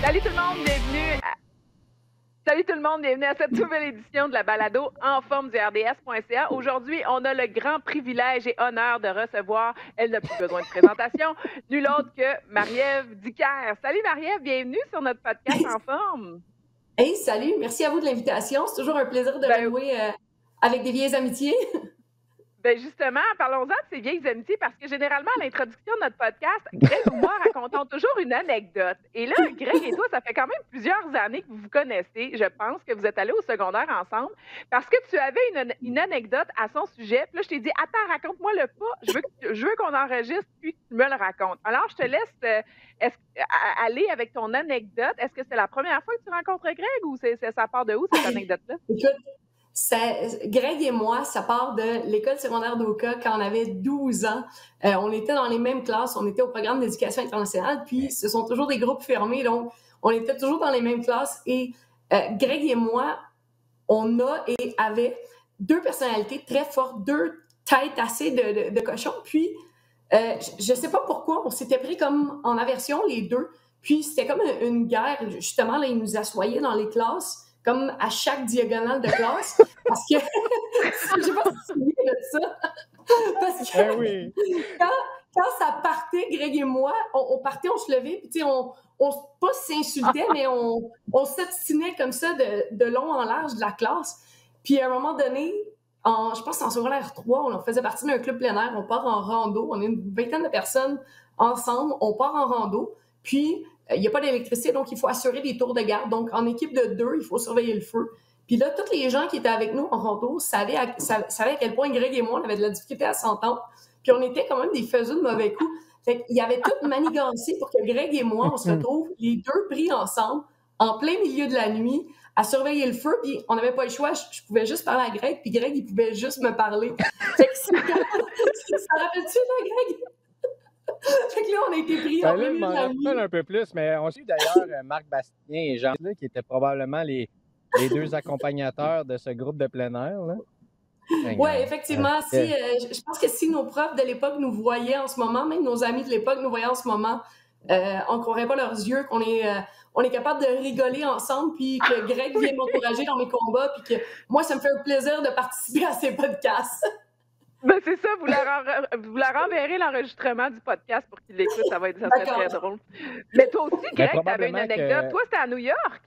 Salut tout le monde, bienvenue à cette nouvelle édition de la balado En forme du RDS.ca. Aujourd'hui, on a le grand privilège et honneur de recevoir, elle n'a plus besoin de présentation, nul autre que Marie-Ève Dicker. Salut Marie-Ève, bienvenue sur notre podcast En forme. Hey, salut, merci à vous de l'invitation. C'est toujours un plaisir de renouer avec des vieilles amitiés. Ben justement, parlons-en de ces vieilles amitiés parce que généralement, à l'introduction de notre podcast, Greg ou moi racontons toujours une anecdote. Et là, Greg et toi, ça fait quand même plusieurs années que vous vous connaissez. Je pense que vous êtes allés au secondaire ensemble parce que tu avais une anecdote à son sujet. Puis là, je t'ai dit, attends, raconte-moi-le pas. Je veux qu'on enregistre puis que tu me le racontes. Alors, je te laisse aller avec ton anecdote. Est-ce que c'est la première fois que tu rencontres Greg ou ça part de où, cette anecdote-là? Écoute, Greg et moi, ça part de l'école secondaire d'Oka quand on avait 12 ans. On était dans les mêmes classes, on était au programme d'éducation internationale, puis ce sont toujours des groupes fermés, donc on était toujours dans les mêmes classes. Et Greg et moi, on a et avait deux personnalités très fortes, deux têtes assez de cochon. Puis, je sais pas pourquoi, on s'était pris comme en aversion les deux. Puis, c'était comme une guerre. Justement, là, ils nous assoyaient dans les classes comme à chaque diagonale de classe, parce que, je sais pas si tu te souviens de ça, parce que oui. quand ça partait, Greg et moi, on partait, on se levait, puis tu sais, on pas s'insultait, mais on s'obstinait comme ça de long en large de la classe. Puis à un moment donné, je pense en secondaire 3, on faisait partie d'un club plein air, on part en rando, on est une vingtaine de personnes ensemble, on part en rando, puis il n'y a pas d'électricité, donc il faut assurer des tours de garde. Donc, en équipe de 2, il faut surveiller le feu. Puis là, tous les gens qui étaient avec nous en rando savaient à quel point Greg et moi, on avait de la difficulté à s'entendre. Puis on était quand même des faiseux de mauvais coups. Fait qu'il y avait tout manigancé pour que Greg et moi, on se retrouve les deux pris ensemble, en plein milieu de la nuit, à surveiller le feu. Puis on n'avait pas le choix. Je pouvais juste parler à Greg, puis Greg, il pouvait juste me parler. Fait que ça rappelle-tu, là, Greg? Fait que là, on a été pris en plein milieu de la nuit. Un peu plus, mais on suit d'ailleurs Marc Bastien et Jean, là, qui étaient probablement les deux accompagnateurs de ce groupe de plein air. Oui, effectivement. Je pense que si nos profs de l'époque nous voyaient en ce moment, même nos amis de l'époque nous voyaient en ce moment, on ne croirait pas leurs yeux qu'on est capable de rigoler ensemble, puis que Greg vient m'encourager dans mes combats, puis que moi, ça me fait un plaisir de participer à ces podcasts. Ben c'est ça, vous leur enverrez l'enregistrement du podcast pour qu'ils l'écoutent, ça serait très drôle. Mais toi aussi, Greg, tu avais une anecdote. Toi, c'était à New York.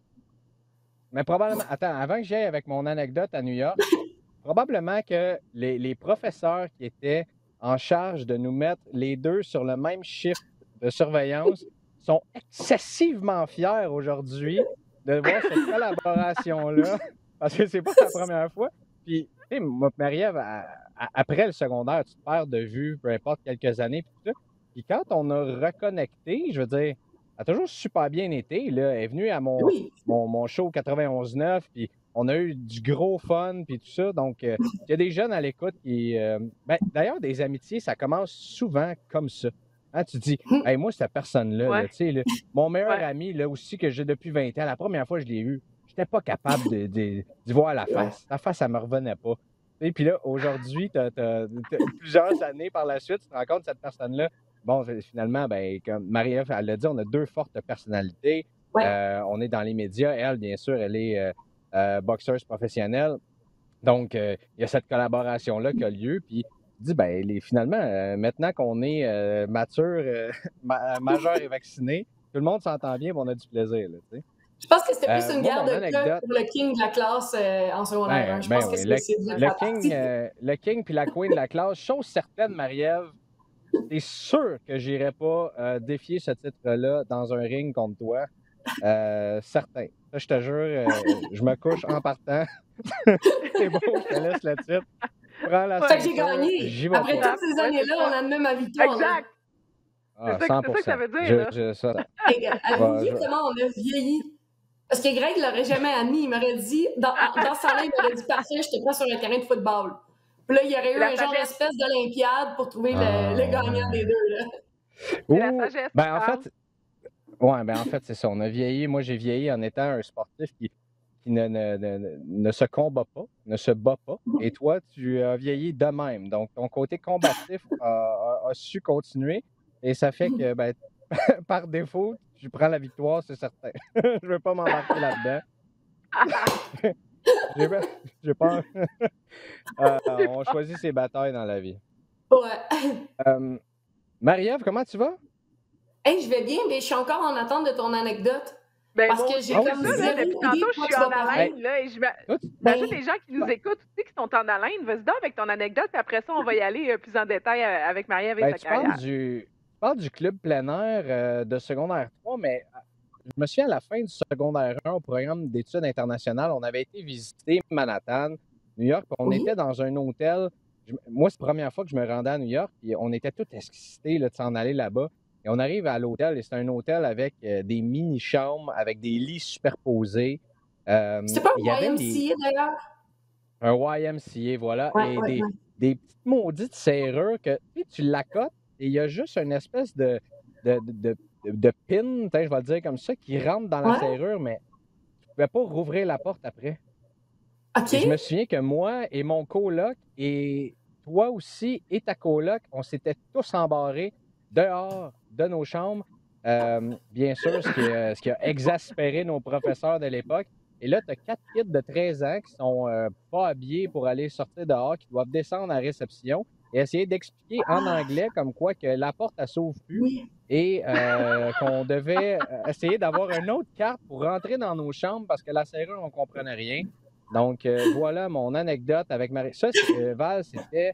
Mais probablement, attends, avant que j'aille avec mon anecdote à New York, probablement que les professeurs qui étaient en charge de nous mettre les deux sur le même chiffre de surveillance sont excessivement fiers aujourd'hui de voir cette collaboration-là, parce que c'est pas la première fois. Puis, tu sais, moi, Marie-Ève, après le secondaire, tu te perds de vue, peu importe quelques années, puis tout ça. Puis quand on a reconnecté, je veux dire, elle a toujours super bien été. Là. Elle est venue à mon show 91.9, puis on a eu du gros fun, puis tout ça. Donc, il y a des jeunes à l'écoute qui... d'ailleurs, des amitiés, ça commence souvent comme ça. Hein, tu dis, hey, moi, cette personne-là, là, tu sais, là, mon meilleur ami, là aussi, que j'ai depuis 20 ans, la première fois que je l'ai eu, j'étais pas capable d'y voir la face. La face, ça me revenait pas. Et puis là, aujourd'hui, tu as plusieurs années par la suite, tu te rends compte de cette personne-là. Bon, finalement, ben, comme Marie-Ève, elle l'a dit, on a deux fortes personnalités. Ouais. On est dans les médias. Elle, bien sûr, elle est boxeuse professionnelle. Donc, il y a cette collaboration-là qui a lieu. Puis, tu dis, ben, finalement, maintenant qu'on est mature, majeur et vacciné, tout le monde s'entend bien et on a du plaisir. Là, tu sais. Je pense que c'était plus une guerre de cœur pour le king de la classe en secondaire. Je pense que c'est le king puis la queen de la classe. Chose certaine, Marie-Ève, t'es sûr que j'irai pas défier ce titre-là dans un ring contre toi. Certain. Ça, je te jure, je me couche en partant. C'est bon, je te laisse le titre. Prends la fait que j'ai gagné. Après toutes ces années-là, on a même ma victoire. Exact. Ah, c'est ça que ça veut dire. Avez-vous vu comment on a vieilli? Parce que Greg ne l'aurait jamais admis. Il m'aurait dit, dans ce temps-là, il m'aurait dit, parfait, je te prends sur un terrain de football. Puis là, il y aurait eu un genre d'espèce d'olympiade pour trouver le gagnant des deux. Là. La sagesse. En fait, c'est ça. On a vieilli. Moi, j'ai vieilli en étant un sportif qui ne se combat pas, ne se bat pas. Et toi, tu as vieilli de même. Donc, ton côté combatif a su continuer. Et ça fait que, par défaut, je prends la victoire, c'est certain. Je veux pas m'embarquer là-dedans. J'ai pas... on choisit ses batailles dans la vie. Ouais. Marie-Ève, comment tu vas? Hey, je vais bien, mais je suis encore en attente de ton anecdote. Ben, Parce moi que aussi, j'ai Ah oui, comme c'est ça, là, vrai. zéro depuis idée tantôt, de je quoi suis tu en vas parler. haleine, là, et Toi, j'imagine Ben, les gens qui nous écoutent aussi qui sont en haleine. Vas-y donc avec ton anecdote, puis après ça, on va y aller plus en détail avec Marie-Ève et ben, sa carrière. tu parles du club plein air de secondaire 3, mais je me souviens à la fin du secondaire 1 au programme d'études internationales, on avait été visiter Manhattan, New York, puis on oui. était dans un hôtel. Moi, c'est la première fois que je me rendais à New York, puis on était tous excités là, de s'en aller là-bas. Et on arrive à l'hôtel, et c'est un hôtel avec des mini-chambres, avec des lits superposés. C'était pas Il y avait un YMCA d'ailleurs? un YMCA, voilà, Ouais, et ouais, ouais. des petites maudites serrures que tu l'accotes et il y a juste une espèce de pin, je vais le dire comme ça, qui rentre dans la Ouais, serrure, mais tu ne pouvais pas rouvrir la porte après. OK. Et je me souviens que moi et mon coloc, et toi aussi et ta coloc, on s'était tous embarrés dehors de nos chambres. Bien sûr, ce qui a exaspéré nos professeurs de l'époque. Et là, tu as 4 kids de 13 ans qui sont pas habillés pour aller sortir dehors, qui doivent descendre à la réception et essayer d'expliquer en anglais comme quoi que la porte, elle s'ouvre plus Oui. et qu'on devait essayer d'avoir une autre carte pour rentrer dans nos chambres parce que la serrure, on ne comprenait rien. Donc, voilà mon anecdote avec Marie. Ça, Val, c'était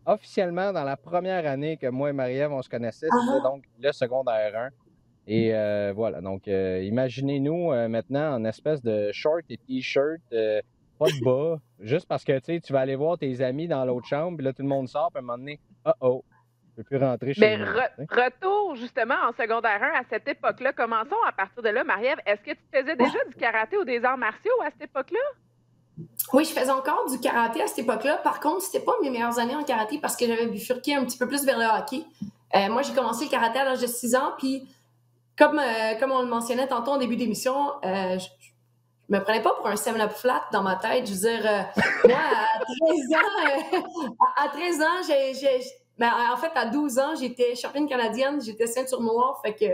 officiellement dans la première année que moi et Marie-Ève, on se connaissait. C'était Ah, donc le secondaire 1. Et voilà. Donc, imaginez-nous maintenant en espèce de short et t-shirt, pas de bas, juste parce que tu vas aller voir tes amis dans l'autre chambre, puis là, tout le monde sort, puis à un moment donné, oh, je peux plus rentrer chez Mais nous. retour justement en secondaire 1 à cette époque-là. Commençons à partir de là, Marie-Ève. Est-ce que tu faisais déjà du karaté ou des arts martiaux à cette époque-là? oui, je faisais encore du karaté à cette époque-là. Par contre, c'était pas mes meilleures années en karaté parce que j'avais bifurqué un petit peu plus vers le hockey. Moi, j'ai commencé le karaté à l'âge de 6 ans, puis comme on le mentionnait tantôt en début d'émission, je me prenais pas pour un 7-up flat dans ma tête. Je veux dire, moi, à 13 ans, ben, en fait, à 12 ans, j'étais championne canadienne, j'étais ceinture noire, fait que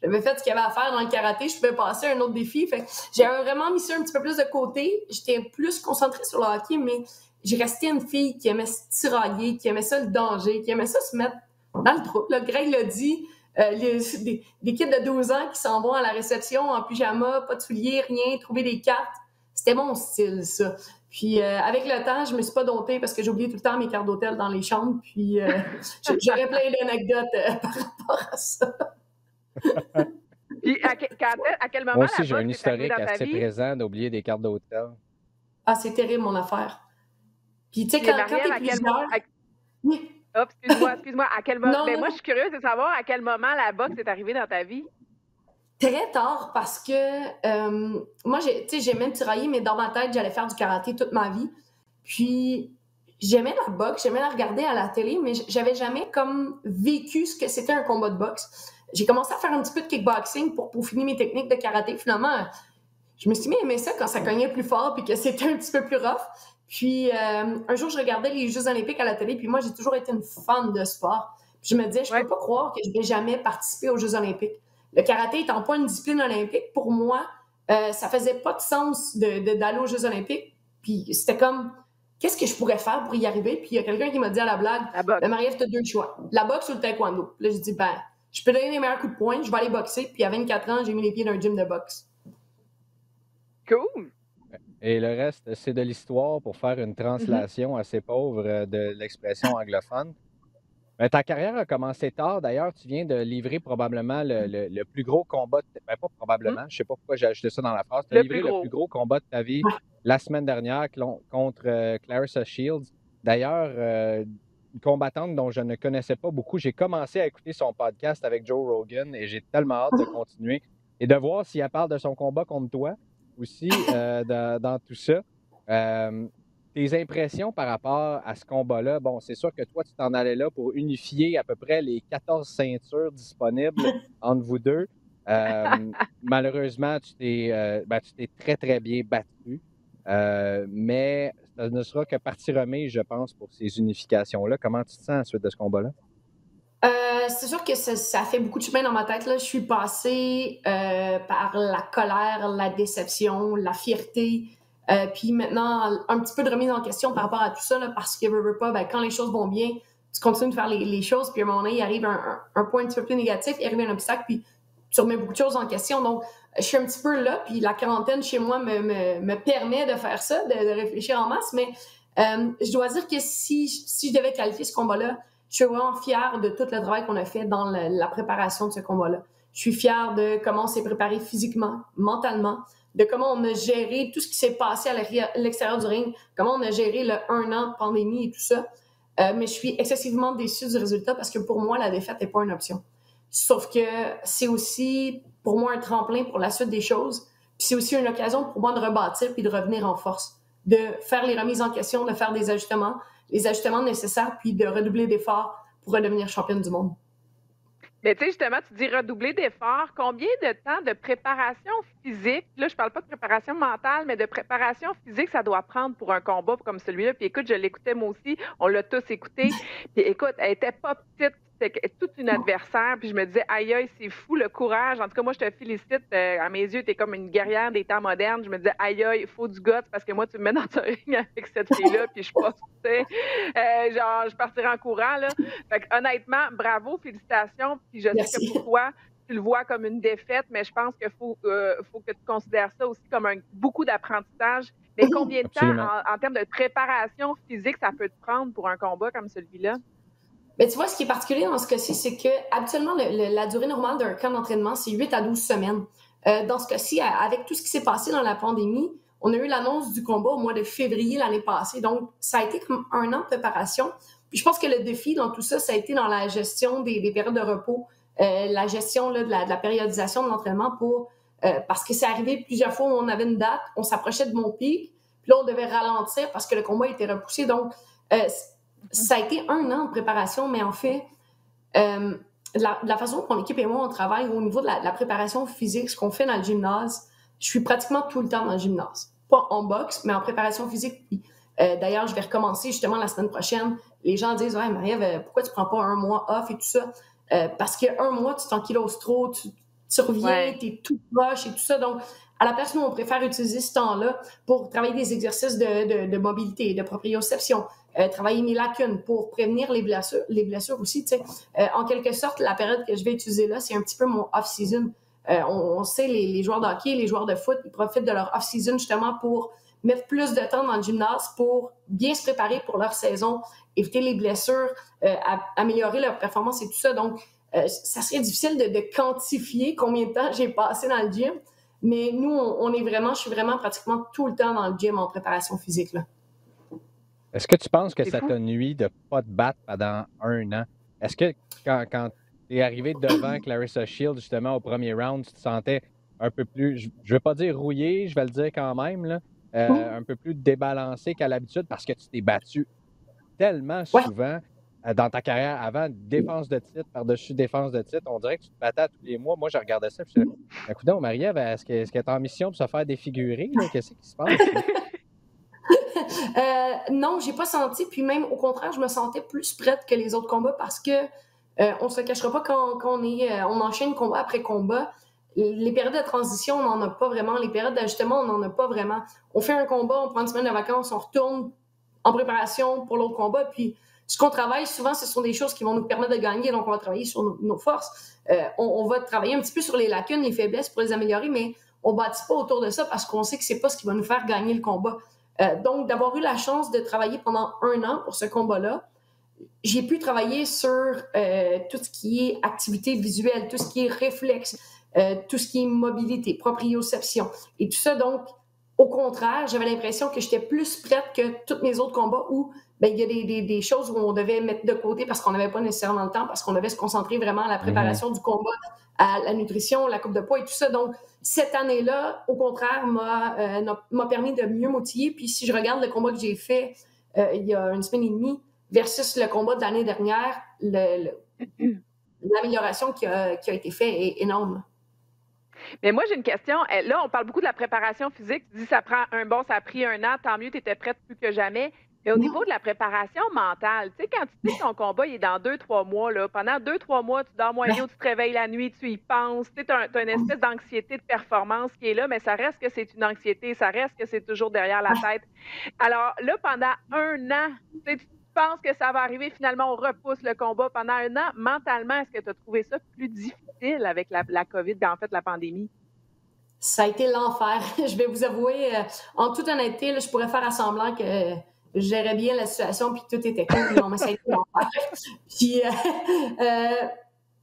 j'avais fait ce qu'il y avait à faire dans le karaté, je pouvais passer à un autre défi. Fait que j'avais vraiment mis ça un petit peu plus de côté. J'étais plus concentrée sur le hockey, mais j'ai resté une fille qui aimait se tirailler, qui aimait ça le danger, qui aimait ça se mettre dans le trou. Là, Greg l'a dit, des kids de 12 ans qui s'en vont à la réception en pyjama, pas de souliers, rien, trouver des cartes. C'était mon style, ça. Puis avec le temps, je me suis pas domptée parce que j'ai oublié tout le temps mes cartes d'hôtel dans les chambres. Puis j'aurais plein d'anecdotes par rapport à ça. Puis à quel moment Moi aussi, la j'ai un boxe est arrivée historique dans ta assez vie? présent d'oublier des cartes d'hôtel. Ah, c'est terrible, mon affaire. Puis, tu sais, Puis quand Marie-Ève, t'es à quel plusieurs... Oui. Oh, excuse-moi, à quel moment? Non, Ben, non, moi, non. je suis curieuse de savoir à quel moment la boxe est arrivée dans ta vie. Très tard, parce que moi, tu sais, j'aimais me tirailler, mais dans ma tête, j'allais faire du karaté toute ma vie. Puis, j'aimais la boxe, j'aimais la regarder à la télé, mais j'avais jamais comme vécu ce que c'était un combat de boxe. J'ai commencé à faire un petit peu de kickboxing pour peaufiner mes techniques de karaté. Finalement, je me suis mis à aimer ça quand ça cognait plus fort puis que c'était un petit peu plus rough. Puis un jour, je regardais les Jeux olympiques à la télé, puis moi, j'ai toujours été une fan de sport. Puis je me disais, je peux pas croire que je vais jamais participer aux Jeux olympiques. Le karaté étant pas une discipline olympique, pour moi, ça faisait pas de sens d'aller aux Jeux olympiques. Puis c'était comme, qu'est-ce que je pourrais faire pour y arriver? Puis il y a quelqu'un qui m'a dit à la blague, Marie-Ève, t'as 2 choix, la boxe ou le taekwondo. Là, j'ai dit, ben, je peux donner les meilleurs coups de poing, je vais aller boxer. Puis à 24 ans, j'ai mis les pieds dans un gym de boxe. Cool! Et le reste, c'est de l'histoire pour faire une translation assez pauvre de l'expression anglophone. Mais ta carrière a commencé tard. D'ailleurs, tu viens de livrer probablement le plus gros combat. Ben, pas probablement, je ne sais pas pourquoi j'ai ajouté ça dans la phrase. Tu as livré le plus gros combat de ta vie la semaine dernière contre Claressa Shields. D'ailleurs, une combattante dont je ne connaissais pas beaucoup. J'ai commencé à écouter son podcast avec Joe Rogan et j'ai tellement hâte de continuer et de voir si elle parle de son combat contre toi aussi dans tout ça. Tes impressions par rapport à ce combat-là, bon, c'est sûr que toi, tu t'en allais là pour unifier à peu près les 14 ceintures disponibles entre vous deux. Malheureusement, tu t'es très, très bien battu. Mais ça ne sera que partie remise, je pense, pour ces unifications-là. Comment tu te sens à la suite de ce combat-là? C'est sûr que ça fait beaucoup de chemin dans ma tête, là. Je suis passée, par la colère, la déception, la fierté, puis maintenant un petit peu de remise en question par rapport à tout ça, là, parce que veux pas, ben, quand les choses vont bien, tu continues de faire les choses, puis à un moment donné, il arrive un point un petit peu plus négatif, il arrive un obstacle, puis tu remets beaucoup de choses en question. Donc, je suis un petit peu là, puis la quarantaine chez moi me permet de faire ça, de réfléchir en masse, mais je dois dire que si je devais qualifier ce combat-là, je suis vraiment fière de tout le travail qu'on a fait dans la préparation de ce combat-là. Je suis fière de comment on s'est préparé physiquement, mentalement, de comment on a géré tout ce qui s'est passé à l'extérieur du ring, comment on a géré le 1 an de pandémie et tout ça. Mais je suis excessivement déçue du résultat parce que pour moi, la défaite n'est pas une option. Sauf que c'est aussi pour moi un tremplin pour la suite des choses. Puis c'est aussi une occasion pour moi de rebâtir puis de revenir en force, de faire les remises en question, de faire des ajustements, les ajustements nécessaires, puis de redoubler d'efforts pour redevenir championne du monde. Mais tu sais, justement, tu dis redoubler d'efforts. Combien de temps de préparation physique, là, je parle pas de préparation mentale, mais de préparation physique, ça doit prendre pour un combat comme celui-là? Puis écoute, je l'écoutais moi aussi, on l'a tous écouté. Puis écoute, elle était pas petite, c'était toute une adversaire. Puis je me disais, aïe, aïe, c'est fou le courage. En tout cas, moi, je te félicite. À mes yeux, tu es comme une guerrière des temps modernes. Je me disais, aïe, aïe, il faut du guts parce que moi, tu me mets dans un ring avec cette fille-là, puis je suis pas, tu sais, genre, je partirais en courant, là. Fait que, honnêtement, bravo, félicitations. Puis je sais Merci. que pour toi, tu le vois comme une défaite, mais je pense qu'il faut que tu considères ça aussi comme beaucoup d'apprentissage. Mais combien de temps, Absolument. en termes de préparation physique, ça peut te prendre pour un combat comme celui-là? Mais tu vois, ce qui est particulier dans ce cas-ci, c'est que habituellement, la durée normale d'un camp d'entraînement, c'est 8 à 12 semaines. Dans ce cas-ci, avec tout ce qui s'est passé dans la pandémie, on a eu l'annonce du combat au mois de février l'année passée. Donc, ça a été comme 1 an de préparation. Puis je pense que le défi dans tout ça, ça a été dans la gestion des périodes de repos, la gestion là, de la périodisation de l'entraînement parce que c'est arrivé plusieurs fois où on avait une date, on s'approchait de mon pic, puis là, on devait ralentir parce que le combat était repoussé. Donc, ça a été 1 an de préparation, mais en fait, la façon dont mon équipe et moi, on travaille au niveau de la préparation physique, ce qu'on fait dans le gymnase, je suis pratiquement tout le temps dans le gymnase. Pas en boxe, mais en préparation physique. Puis, d'ailleurs, je vais recommencer justement la semaine prochaine. Les gens disent « Ouais, Marie-Ève, pourquoi tu prends pas un mois off et tout ça? » Parce qu'un mois, tu t'ankyloses trop, tu reviens, Ouais. tu es tout proche et tout ça. Donc, à la place, nous, on préfère utiliser ce temps-là pour travailler des exercices de mobilité, de proprioception, travailler mes lacunes pour prévenir les blessures aussi. Tu sais. En quelque sorte, la période que je vais utiliser là, c'est un petit peu mon off-season. On sait, les joueurs de hockey, les joueurs de foot, ils profitent de leur off-season justement pour mettre plus de temps dans le gymnase pour bien se préparer pour leur saison, éviter les blessures, améliorer leur performance et tout ça. Donc, ça serait difficile de quantifier combien de temps j'ai passé dans le gym, mais nous, je suis vraiment pratiquement tout le temps dans le gym en préparation physique, là. Est-ce que tu penses que C'est ça fou. t'a nui de ne pas te battre pendant 1 an? Est-ce que quand tu es arrivé devant Clarissa Shields, justement, au premier round, tu te sentais un peu plus, je ne vais pas dire rouillé, je vais le dire quand même, là, un peu plus débalancé qu'à l'habitude parce que tu t'es battu tellement Ouais. souvent dans ta carrière avant, défense de titre par-dessus défense de titre. On dirait que tu te battais à tous les mois. Moi, je regardais ça. Puis je disais, Marie-Ève, est-ce qu'elle est en mission pour se faire défigurer? Là? Qu'est-ce qui se passe? Là? Non, j'ai pas senti. Puis même, au contraire, je me sentais plus prête que les autres combats parce que on se cachera pas quand on enchaîne combat après combat. Les périodes de transition, on n'en a pas vraiment. Les périodes d'ajustement, on n'en a pas vraiment. On fait un combat, on prend une semaine de vacances, on retourne en préparation pour l'autre combat. Puis ce qu'on travaille, souvent, ce sont des choses qui vont nous permettre de gagner. Donc, on va travailler sur nos forces. On va travailler un petit peu sur les lacunes, les faiblesses pour les améliorer, mais on ne bâtit pas autour de ça parce qu'on sait que c'est pas ce qui va nous faire gagner le combat. Donc, d'avoir eu la chance de travailler pendant 1 an pour ce combat-là, j'ai pu travailler sur tout ce qui est activité visuelle, tout ce qui est réflexe, tout ce qui est mobilité, proprioception et tout ça. Donc, au contraire, j'avais l'impression que j'étais plus prête que tous mes autres combats où il y a des choses où on devait mettre de côté parce qu'on n'avait pas nécessairement le temps, parce qu'on devait se concentrer vraiment à la préparation du combat, à la nutrition, la coupe de poids et tout ça. Donc, cette année-là, au contraire, m'a permis de mieux m'outiller. Puis si je regarde le combat que j'ai fait il y a 1 semaine et demie versus le combat de l'année dernière, l'amélioration qui a été faite est énorme. Mais moi, j'ai une question. Là, on parle beaucoup de la préparation physique. Tu dis ça prend ça a pris 1 an, tant mieux, tu étais prête plus que jamais. Et au niveau de la préparation mentale, tu sais, quand tu sais que ton combat il est dans 2, 3 mois, là, pendant 2, 3 mois, tu dors moins bien ou tu te réveilles la nuit, tu y penses, tu as une espèce d'anxiété de performance qui est là, mais ça reste que c'est une anxiété, ça reste que c'est toujours derrière la tête. Alors là, pendant 1 an, tu penses que ça va arriver, finalement, on repousse le combat pendant 1 an. Mentalement, est-ce que tu as trouvé ça plus difficile avec la COVID, en fait, la pandémie? Ça a été l'enfer. Je vais vous avouer, en toute honnêteté, là, je pourrais faire à semblant que je gérais bien la situation puis que tout était cool. Non, mais ça a été l'enfer. Puis,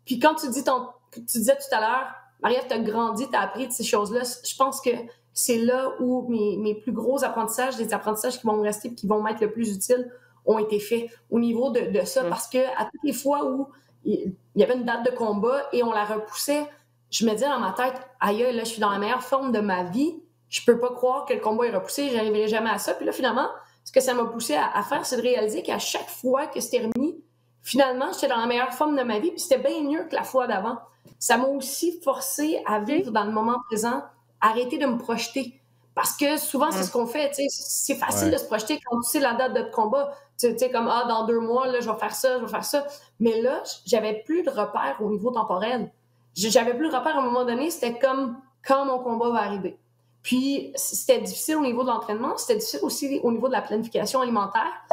puis quand tu disais tout à l'heure, Marie-Ève, tu as grandi, tu as appris de ces choses-là. Je pense que c'est là où mes plus gros apprentissages, les apprentissages qui vont me rester et qui vont m'être le plus utiles, ont été faits au niveau de ça. Parce que à toutes les fois où il y avait une date de combat et on la repoussait, je me disais dans ma tête, aïe, là, je suis dans la meilleure forme de ma vie. Je peux pas croire que le combat est repoussé, j'arriverai jamais à ça. Puis là, finalement, ce que ça m'a poussé à faire, c'est de réaliser qu'à chaque fois que c'était remis, finalement, j'étais dans la meilleure forme de ma vie, puis c'était bien mieux que la fois d'avant. Ça m'a aussi forcé à vivre dans le moment présent, arrêter de me projeter. Parce que souvent, c'est ce qu'on fait, tu sais, c'est facile de se projeter quand tu sais la date de ton combat. Tu sais, comme, dans 2 mois, là, je vais faire ça, je vais faire ça. Mais là, j'avais plus de repères au niveau temporel. J'avais plus de repères à un moment donné, c'était comme quand mon combat va arriver. Puis, c'était difficile au niveau de l'entraînement, c'était difficile aussi au niveau de la planification alimentaire.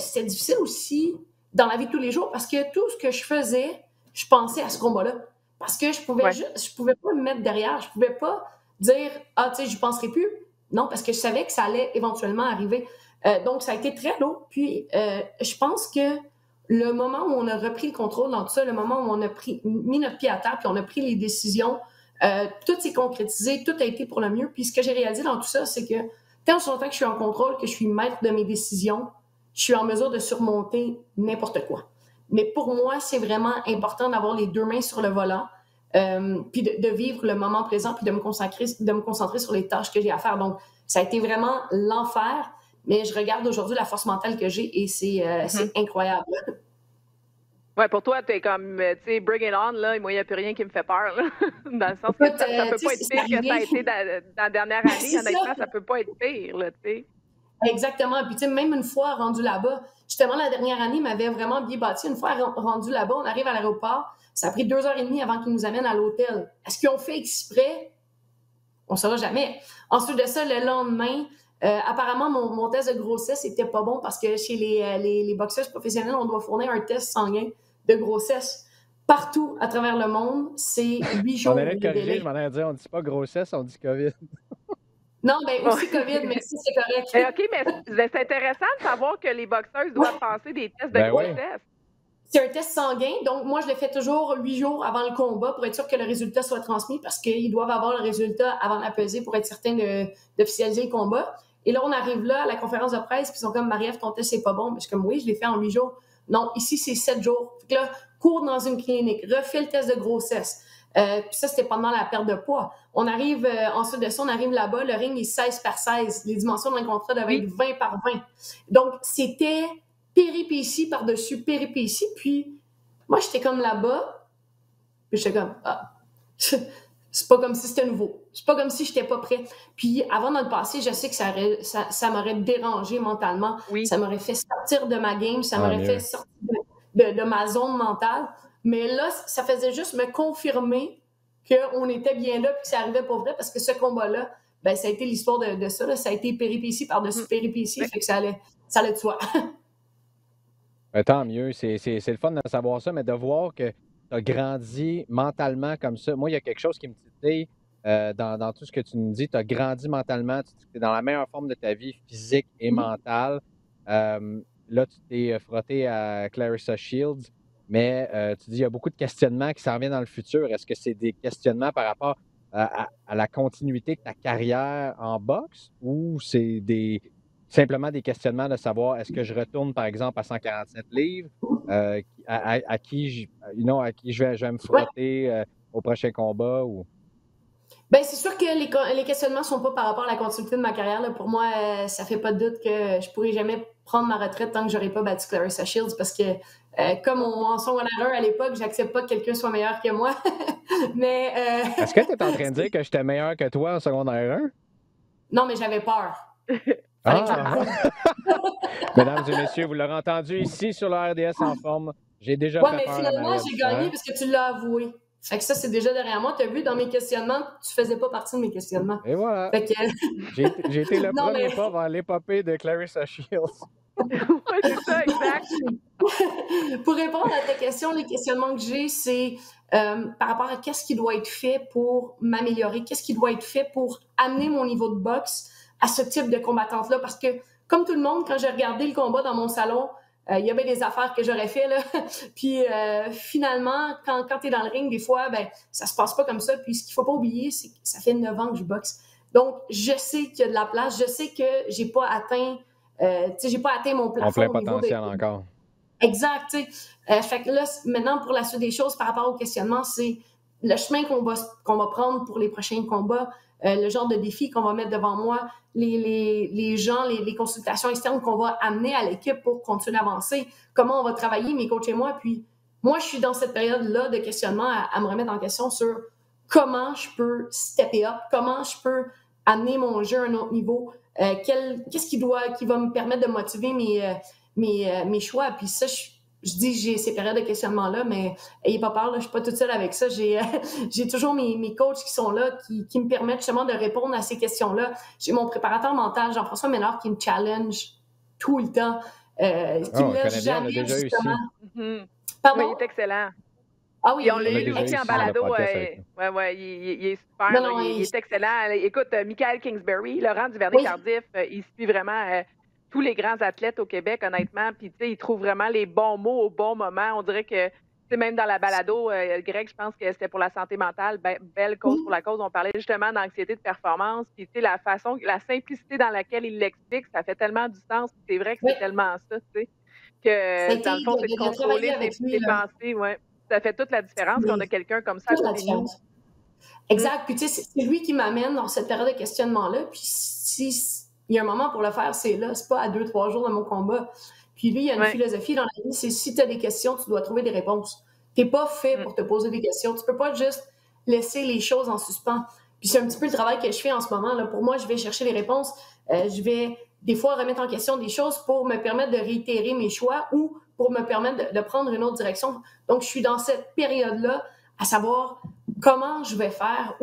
C'était difficile aussi dans la vie de tous les jours parce que tout ce que je faisais, je pensais à ce combat-là. Parce que je pouvais pas me mettre derrière, je pouvais pas dire, tu sais, j'y penserai plus. Non, parce que je savais que ça allait éventuellement arriver. Donc, ça a été très lourd. Puis, je pense que le moment où on a repris le contrôle dans tout ça, le moment où on a mis notre pied à terre, puis on a pris les décisions, tout s'est concrétisé, tout a été pour le mieux. Puis ce que j'ai réalisé dans tout ça, c'est que tant que je suis en contrôle, que je suis maître de mes décisions, je suis en mesure de surmonter n'importe quoi. Mais pour moi, c'est vraiment important d'avoir les 2 mains sur le volant, puis de vivre le moment présent, puis de me concentrer sur les tâches que j'ai à faire. Donc, ça a été vraiment l'enfer. Mais je regarde aujourd'hui la force mentale que j'ai et c'est incroyable. Ouais, pour toi, t'es comme, tu sais, bring it on, là, moi, il n'y a plus rien qui me fait peur, là. Dans le sens que ça peut pas être pire que ça a été dans la dernière année. Honnêtement, ça peut pas être pire, là, tu sais. Exactement. Puis, tu sais, même une fois rendu là-bas, justement, la dernière année m'avait vraiment bien bâti. Une fois rendu là-bas, on arrive à l'aéroport. Ça a pris 2h30 avant qu'ils nous amènent à l'hôtel. Est-ce qu'ils ont fait exprès? On ne saura jamais. Ensuite de ça, le lendemain, apparemment, mon test de grossesse n'était pas bon parce que chez les boxeurs professionnels, on doit fournir un test sanguin de grossesse. Partout à travers le monde, c'est 8 jours de délai. corriger, je m'en allais dire, on ne dit pas grossesse, on dit COVID. Non, bien aussi COVID, mais si c'est correct. OK, mais c'est intéressant de savoir que les boxeurs doivent passer des tests de grossesse. C'est un test sanguin, donc moi, je le fais toujours 8 jours avant le combat pour être sûr que le résultat soit transmis parce qu'ils doivent avoir le résultat avant la pesée pour être certain d'officialiser le combat. Et là, on arrive là à la conférence de presse, puis ils sont comme, Marie-Ève, ton test, c'est pas bon. Mais je suis comme, oui, je l'ai fait en 8 jours. Non, ici, c'est 7 jours. Fait que là, cours dans une clinique, refais le test de grossesse. Puis ça, c'était pendant la perte de poids. On arrive, ensuite de ça, on arrive là-bas, le ring est 16x16. Les dimensions d'un contrat devaient être 20x20. Donc, c'était péripéties par-dessus péripéties. Puis, moi, j'étais comme là-bas, puis j'étais comme, c'est pas comme si c'était nouveau. C'est pas comme si j'étais pas prête. Puis, avant de le passer, je sais que ça m'aurait dérangé mentalement. Oui. Ça m'aurait fait sortir de ma game, ça m'aurait fait sortir de ma zone mentale. Mais là, ça faisait juste me confirmer qu'on était bien là puis que ça arrivait pour vrai parce que ce combat-là, ben, ça a été l'histoire de ça. Là. Ça a été péripétie par-dessus péripétie. Fait que ça allait de soi. Ben, tant mieux. C'est le fun de savoir ça, mais de voir que tu as grandi mentalement comme ça. Moi, il y a quelque chose qui me titille dans tout ce que tu nous dis. Tu as grandi mentalement, tu es dans la meilleure forme de ta vie physique et mentale. Là, tu t'es frotté à Claressa Shields, mais tu dis qu'il y a beaucoup de questionnements qui s'en viennent dans le futur. Est-ce que c'est des questionnements par rapport à la continuité de ta carrière en boxe ou c'est simplement des questionnements de savoir est-ce que je retourne, par exemple, à 147 livres, à qui je vais me frotter au prochain combat? Ou... Bien, c'est sûr que les questionnements ne sont pas par rapport à la continuité de ma carrière. Là. Pour moi, ça fait pas de doute que je ne pourrai jamais prendre ma retraite tant que je n'aurai pas battu Claressa Shields parce que, comme en secondaire 1 à l'époque, j'accepte pas que quelqu'un soit meilleur que moi. Mais, Est-ce que tu es en train de dire que j'étais meilleur que toi en secondaire 1? Non, mais j'avais peur. Fallait que je le Ah! prouve. Mesdames et messieurs, vous l'aurez entendu ici sur le RDS en forme. J'ai déjà Ouais, fait mais peur à finalement, Maria j'ai Dufer. gagné parce que tu l'as avoué. Fait que ça, c'est déjà derrière moi. Tu as vu, dans mes questionnements, tu faisais pas partie de mes questionnements. Et voilà. Fait que, J'ai été le non, mais premier pas vers l'épopée de Clarissa Shields. Oui, c'est ça, exact. pour répondre à ta question, les questionnements que j'ai, c'est par rapport à qu'est-ce qui doit être fait pour m'améliorer, qu'est-ce qui doit être fait pour amener mon niveau de boxe à ce type de combattante-là. Parce que, comme tout le monde, quand j'ai regardé le combat dans mon salon, il y avait des affaires que j'aurais fait, là. Puis finalement, quand tu es dans le ring, des fois, ben, ça se passe pas comme ça. Puis ce qu'il faut pas oublier, c'est que ça fait 9 ans que je boxe. Donc, je sais qu'il y a de la place. Je sais que j'ai pas atteint mon Mon plafond plein au niveau potentiel encore. Exact, tu sais. Fait que là, maintenant, pour la suite des choses, par rapport au questionnement, c'est le chemin qu'on va prendre pour les prochains combats, le genre de défi qu'on va mettre devant moi, les gens, les consultations externes qu'on va amener à l'équipe pour continuer d'avancer, comment on va travailler, mes coachs et moi. Puis moi, je suis dans cette période-là de questionnement à me remettre en question sur comment je peux stepper up, comment je peux amener mon jeu à un autre niveau, qu'est-ce qui va me permettre de motiver mes choix. Puis ça, je dis que j'ai ces périodes de questionnement-là, mais ayez pas peur, là, je suis pas toute seule avec ça. J'ai toujours mes coachs qui sont là, qui me permettent justement de répondre à ces questions-là. J'ai mon préparateur mental, Jean-François Ménard, qui me challenge tout le temps, qui me laisse jamais, justement... Oui, Pardon? il est excellent. Ah oui, Puis on l'a On a eu lui déjà aussi eu en ici le balado. podcast avec lui. Ouais, il est super. Non, là, non, il est excellent. Écoute, Michael Kingsbury, Laurent Oui. Duvernay-Tardif, il suit vraiment tous les grands athlètes au Québec, honnêtement. Puis, tu sais, il trouve vraiment les bons mots au bon moment. On dirait que, tu sais, même dans la balado, Greg, je pense que c'était pour la santé mentale, belle cause pour la cause. On parlait justement d'anxiété de performance. Puis, tu sais, la simplicité dans laquelle il l'explique, ça fait tellement du sens. Puis c'est vrai que Oui. c'est tellement ça, tu sais, Ça a que été dans le fond, c'est de de travailler contrôler avec lui, ses là. pensées, ouais. Ça fait toute la différence qu'on a quelqu'un comme ça à Toute la côté de nous. différence. Exact. Puis, tu sais, c'est lui qui m'amène dans cette période de questionnement-là. Puis, si il y a un moment pour le faire, c'est là. C'est pas à 2-3 jours de mon combat. Puis, lui, il y a une philosophie dans la vie, c'est si tu as des questions, tu dois trouver des réponses. Tu n'es pas fait pour te poser des questions. Tu peux pas juste laisser les choses en suspens. Puis, c'est un petit peu le travail que je fais en ce moment, là. Pour moi, je vais chercher les réponses. Je vais, des fois, remettre en question des choses pour me permettre de réitérer mes choix ou pour me permettre de prendre une autre direction. Donc, je suis dans cette période-là à savoir comment je vais faire,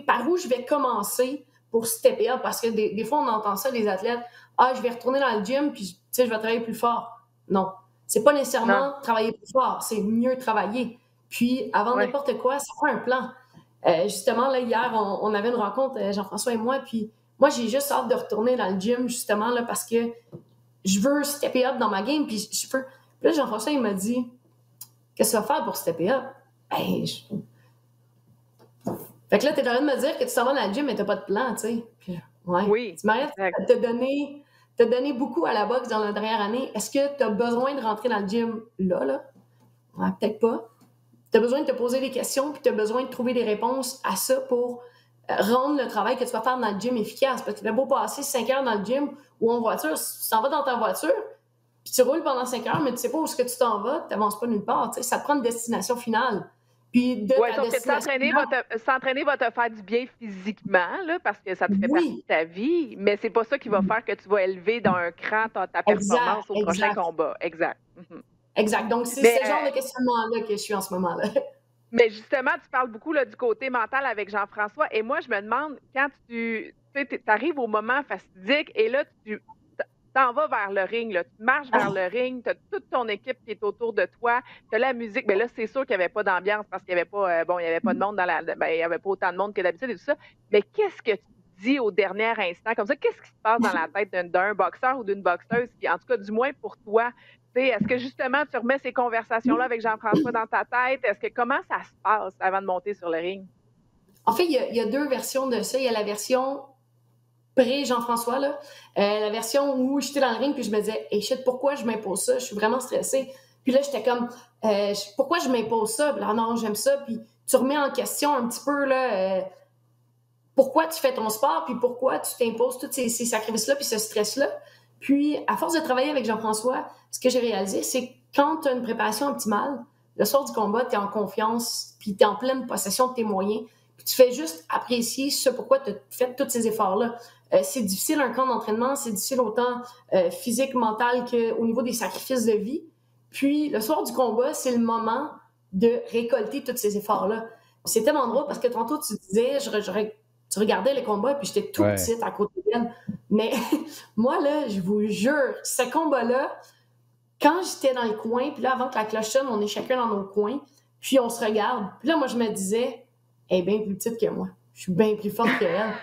par où je vais commencer pour stepper up. Parce que des fois, on entend ça des athlètes. Ah, je vais retourner dans le gym, puis je vais travailler plus fort. Non. C'est pas nécessairement travailler plus fort, c'est mieux travailler. Puis, avant n'importe quoi, ça prend un plan. Justement, là, hier, on avait une rencontre, Jean-François et moi, puis moi, j'ai juste hâte de retourner dans le gym, justement, là, parce que je veux stepper up dans ma game, puis je peux... Puis là, Jean-François, il m'a dit, qu'est-ce que tu vas faire pour stepper up? Ben, Fait que là, t'es en train de me dire que tu t'en vas dans le gym, mais t'as pas de plan, tu sais. Puis, ouais. Oui. Tu m'arrêtes, t'as donné beaucoup à la boxe dans la dernière année. Est-ce que t'as besoin de rentrer dans le gym là? Ouais, peut-être pas. T'as besoin de te poser des questions, puis t'as besoin de trouver des réponses à ça pour rendre le travail que tu vas faire dans le gym efficace. Parce que t'as beau passer 5 heures dans le gym ou en voiture, si tu t'en vas dans ta voiture, puis tu roules pendant 5 heures, mais tu sais pas où est-ce que tu t'en vas, t'avances pas nulle part. T'sais. Ça te prend une destination finale. Puis Sauf que s'entraîner va te faire du bien physiquement, là, parce que ça te fait partie de ta vie, mais c'est pas ça qui va faire que tu vas élever d'un cran ta performance au prochain combat. Exact. Exact. Donc, c'est ce genre de questionnement-là que je suis en ce moment-là. Mais justement, tu parles beaucoup là, du côté mental avec Jean-François, et moi, je me demande, quand tu arrives au moment fastidique, et là, tu t'en vas vers le ring, là. Tu marches vers le ring, tu as toute ton équipe qui est autour de toi, tu as la musique. Bien là, c'est sûr qu'il n'y avait pas d'ambiance parce qu'il n'y avait pas, il y avait pas de monde il n'y avait pas autant de monde que d'habitude et tout ça. Mais qu'est-ce que tu dis au dernier instant? Comme ça, qu'est-ce qui se passe dans la tête d'un boxeur ou d'une boxeuse? Puis, en tout cas, du moins pour toi, est-ce que justement tu remets ces conversations-là avec Jean-François dans ta tête? Comment ça se passe avant de monter sur le ring? En fait, il y a 2 versions de ça. Il y a la version pré-Jean-François, là. La version où j'étais dans le ring puis je me disais « Hey shit, pourquoi je m'impose ça? Je suis vraiment stressée. » Puis là, j'étais comme « Pourquoi je m'impose ça? » Puis là, non, j'aime ça. Puis tu remets en question un petit peu, là, pourquoi tu fais ton sport puis pourquoi tu t'imposes tous ces sacrifices-là puis ce stress-là. Puis, à force de travailler avec Jean-François, ce que j'ai réalisé, c'est que quand tu as une préparation optimale, le soir du combat, tu es en confiance puis tu es en pleine possession de tes moyens. Puis tu fais juste apprécier ce pourquoi tu as fait tous ces efforts-là. c'est difficile un camp d'entraînement, c'est difficile autant physique, mental qu'au niveau des sacrifices de vie. Puis le soir du combat, c'est le moment de récolter tous ces efforts-là. C'est tellement drôle parce que tantôt tu disais, tu regardais les combats puis j'étais tout petite à côté d'elle. Mais moi, là, je vous jure, ce combat-là, quand j'étais dans le coin, puis là, avant que la cloche sonne, on est chacun dans nos coins, puis on se regarde. Puis là, moi, je me disais, elle est bien plus petite que moi. Je suis bien plus forte qu'elle.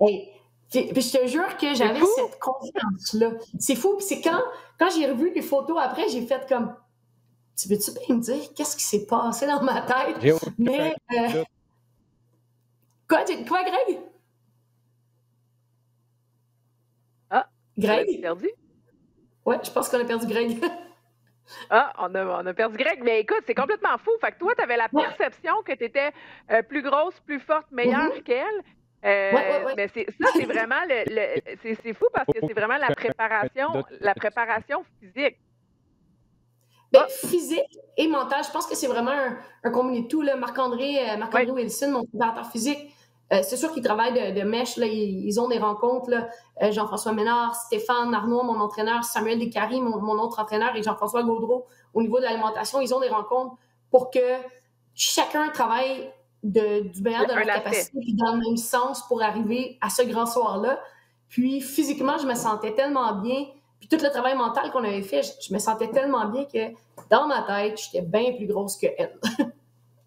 Hey. Puis je te jure que j'avais cette confiance-là. C'est fou. Puis c'est quand j'ai revu les photos après, j'ai fait comme, tu veux-tu bien me dire qu'est-ce qui s'est passé dans ma tête? Mais, Quoi, Greg? Ah, Greg? on a perdu? Ouais, je pense qu'on a perdu Greg. Ah, on a perdu Greg. Mais écoute, c'est complètement fou. Fait que toi, tu avais la perception que tu étais plus grosse, plus forte, meilleure qu'elle. Mais c'est vraiment c'est fou parce que c'est vraiment la préparation physique. Bien, physique et mental, je pense que c'est vraiment un combiné de tout. Marc-André Wilson, mon préparateur physique, c'est sûr qu'ils travaillent de mèche. Là, ils ont des rencontres. Là, Jean-François Ménard, Stéphane Arnaud, mon entraîneur, Samuel Descaries, mon autre entraîneur, et Jean-François Gaudreau, au niveau de l'alimentation, ils ont des rencontres pour que chacun travaille du meilleur de leur capacité et dans le même sens pour arriver à ce grand soir-là. Puis physiquement, je me sentais tellement bien. Puis tout le travail mental qu'on avait fait, je me sentais tellement bien que dans ma tête, j'étais bien plus grosse qu'elle.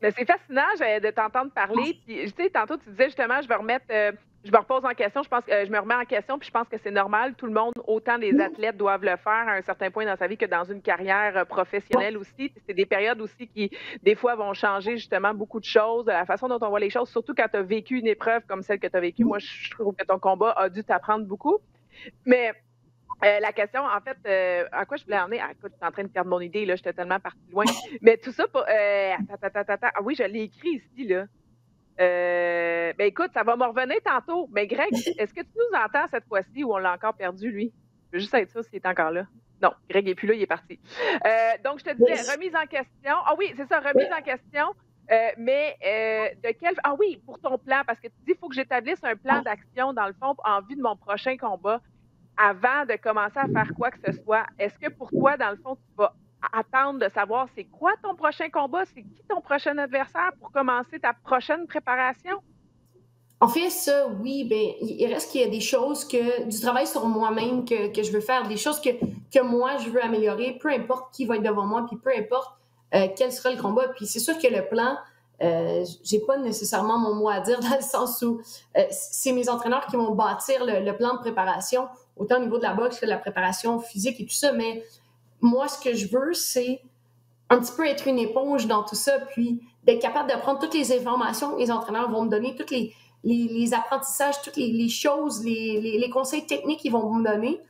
Mais c'est fascinant de t'entendre parler. Puis, tu sais, tantôt, tu disais justement, je me repose en question. Je pense que je me remets en question, puis je pense que c'est normal. Tout le monde, autant les athlètes doivent le faire à un certain point dans sa vie que dans une carrière professionnelle aussi. C'est des périodes aussi qui, des fois, vont changer justement beaucoup de choses, de la façon dont on voit les choses, surtout quand tu as vécu une épreuve comme celle que tu as vécue. Moi, je trouve que ton combat a dû t'apprendre beaucoup. Mais la question, en fait, à quoi je voulais en venir? Ah, écoute, je suis en train de perdre mon idée, là, j'étais tellement partie loin. Mais tout ça, attends. Ah oui, je l'ai écrit ici, là. Ben écoute, ça va me revenir tantôt. Mais Greg, est-ce que tu nous entends cette fois-ci ou on l'a encore perdu, lui? Je veux juste être sûr s'il est encore là. Non, Greg n'est plus là, il est parti. Donc, je te disais, remise en question. Ah oui, c'est ça, remise en question. De quel... Ah oui, pour ton plan, parce que tu dis, il faut que j'établisse un plan d'action, dans le fond, en vue de mon prochain combat. Avant de commencer à faire quoi que ce soit, est-ce que pour toi, dans le fond, tu vas attendre de savoir c'est quoi ton prochain combat, c'est qui ton prochain adversaire pour commencer ta prochaine préparation? En fait, ça, oui, ben, il reste qu'il y a des choses du travail sur moi-même que je veux faire, des choses que moi, je veux améliorer, peu importe qui va être devant moi, puis peu importe quel sera le combat. Puis c'est sûr que le plan, j'ai pas nécessairement mon mot à dire dans le sens où c'est mes entraîneurs qui vont bâtir le plan de préparation, autant au niveau de la boxe que de la préparation physique et tout ça. Mais moi, ce que je veux, c'est un petit peu être une éponge dans tout ça, puis d'être capable de prendre toutes les informations que les entraîneurs vont me donner, tous les apprentissages, toutes les choses, les conseils techniques qu'ils vont me donner,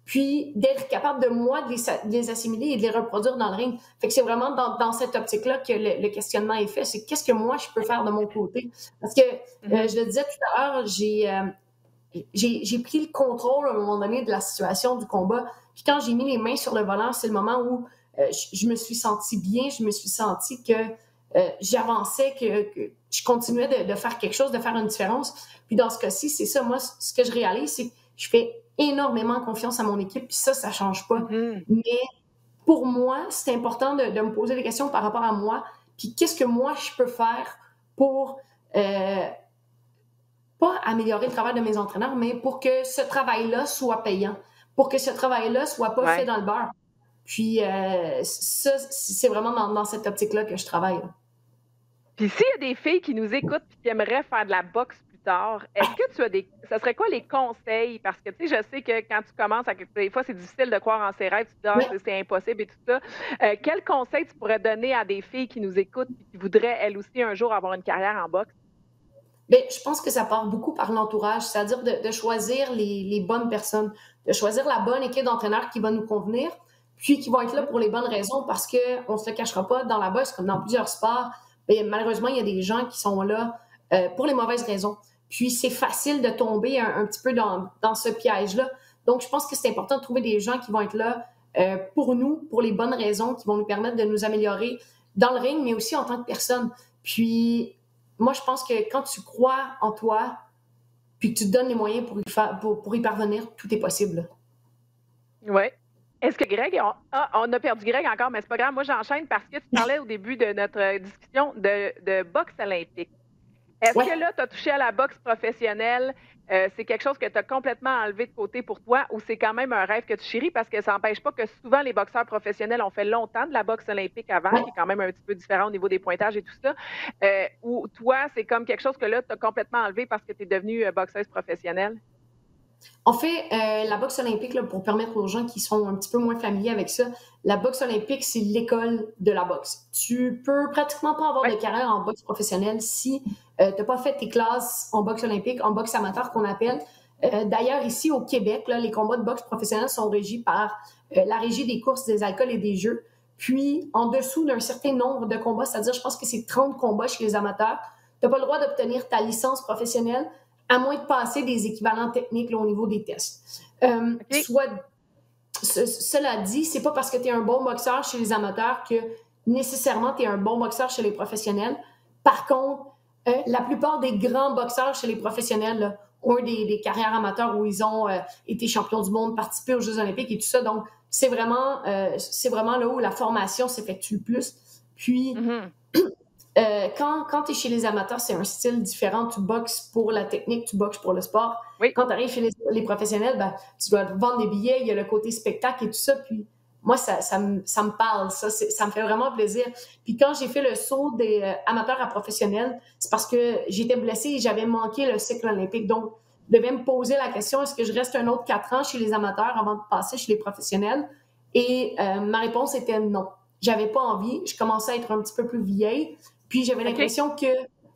puis d'être capable de moi de les assimiler et de les reproduire dans le ring. Fait que c'est vraiment dans cette optique-là que le questionnement est fait. C'est qu'est-ce que moi, je peux faire de mon côté? Parce que, je le disais tout à l'heure, j'ai pris le contrôle à un moment donné de la situation du combat. Puis quand j'ai mis les mains sur le volant, c'est le moment où je me suis sentie bien, je me suis sentie que j'avançais, que je continuais de faire quelque chose, de faire une différence. Puis dans ce cas-ci, c'est ça. Moi, ce que je réalise, c'est que je fais énormément confiance à mon équipe, puis ça change pas. Mais pour moi, c'est important de me poser des questions par rapport à moi, puis qu'est-ce que moi, je peux faire pour pas améliorer le travail de mes entraîneurs, mais pour que ce travail-là soit payant, pour que ce travail-là soit pas fait dans le beurre. Puis ça, c'est vraiment dans cette optique-là que je travaille. Puis s'il y a des filles qui nous écoutent et qui aimeraient faire de la boxe plus tard, est-ce que tu as ça serait quoi les conseils? Parce que, tu sais, je sais que quand tu commences, des fois, c'est difficile de croire en ses rêves, tu te dis, c'est impossible et tout ça. Quel conseil tu pourrais donner à des filles qui nous écoutent et qui voudraient, elles aussi, un jour avoir une carrière en boxe? Bien, je pense que ça part beaucoup par l'entourage, c'est-à-dire de choisir les bonnes personnes, de choisir la bonne équipe d'entraîneurs qui va nous convenir, puis qui vont être là pour les bonnes raisons, parce qu'on ne se le cachera pas, dans la boxe, comme dans plusieurs sports, bien, malheureusement, il y a des gens qui sont là pour les mauvaises raisons. Puis c'est facile de tomber un petit peu dans ce piège-là. Donc, je pense que c'est important de trouver des gens qui vont être là pour nous, pour les bonnes raisons, qui vont nous permettre de nous améliorer dans le ring, mais aussi en tant que personne. Puis, moi, je pense que quand tu crois en toi, puis que tu te donnes les moyens pour y parvenir, tout est possible. Oui. Est-ce que Greg, on a perdu Greg encore, mais c'est pas grave. Moi, j'enchaîne parce que tu parlais au début de notre discussion de boxe olympique. Est-ce Ouais. que là, tu as touché à la boxe professionnelle? C'est quelque chose que tu as complètement enlevé de côté pour toi ou c'est quand même un rêve que tu chéris parce que ça n'empêche pas que souvent les boxeurs professionnels ont fait longtemps de la boxe olympique avant, Ouais. qui est quand même un petit peu différent au niveau des pointages et tout ça. Ou toi, c'est comme quelque chose que là, tu as complètement enlevé parce que tu es devenue boxeuse professionnelle? En fait, la boxe olympique, là, pour permettre aux gens qui sont un petit peu moins familiers avec ça, la boxe olympique, c'est l'école de la boxe. Tu peux pratiquement pas avoir de carrière en boxe professionnelle si tu n'as pas fait tes classes en boxe olympique, en boxe amateur qu'on appelle. D'ailleurs, ici au Québec, là, les combats de boxe professionnelle sont régis par la Régie des courses, des alcools et des jeux. Puis, en dessous d'un certain nombre de combats, c'est-à-dire, je pense que c'est 30 combats chez les amateurs, tu n'as pas le droit d'obtenir ta licence professionnelle à moins de passer des équivalents techniques là, au niveau des tests. Cela dit, c'est pas parce que tu es un bon boxeur chez les amateurs que nécessairement tu es un bon boxeur chez les professionnels. Par contre, la plupart des grands boxeurs chez les professionnels là, ont eu des carrières amateurs où ils ont été champions du monde, participé aux Jeux olympiques et tout ça. Donc, c'est vraiment là où la formation s'effectue le plus. Puis, quand tu es chez les amateurs, c'est un style différent. Tu boxes pour la technique, tu boxes pour le sport. Oui. Quand tu arrives chez les professionnels, ben, tu dois vendre des billets, il y a le côté spectacle et tout ça. Puis moi, ça me parle, ça me fait vraiment plaisir. Puis quand j'ai fait le saut des amateurs à professionnels, c'est parce que j'étais blessée et j'avais manqué le cycle olympique. Donc, je devais me poser la question, est-ce que je reste un autre 4 ans chez les amateurs avant de passer chez les professionnels? Et ma réponse était non. J'avais pas envie. Je commençais à être un petit peu plus vieille. Puis j'avais l'impression que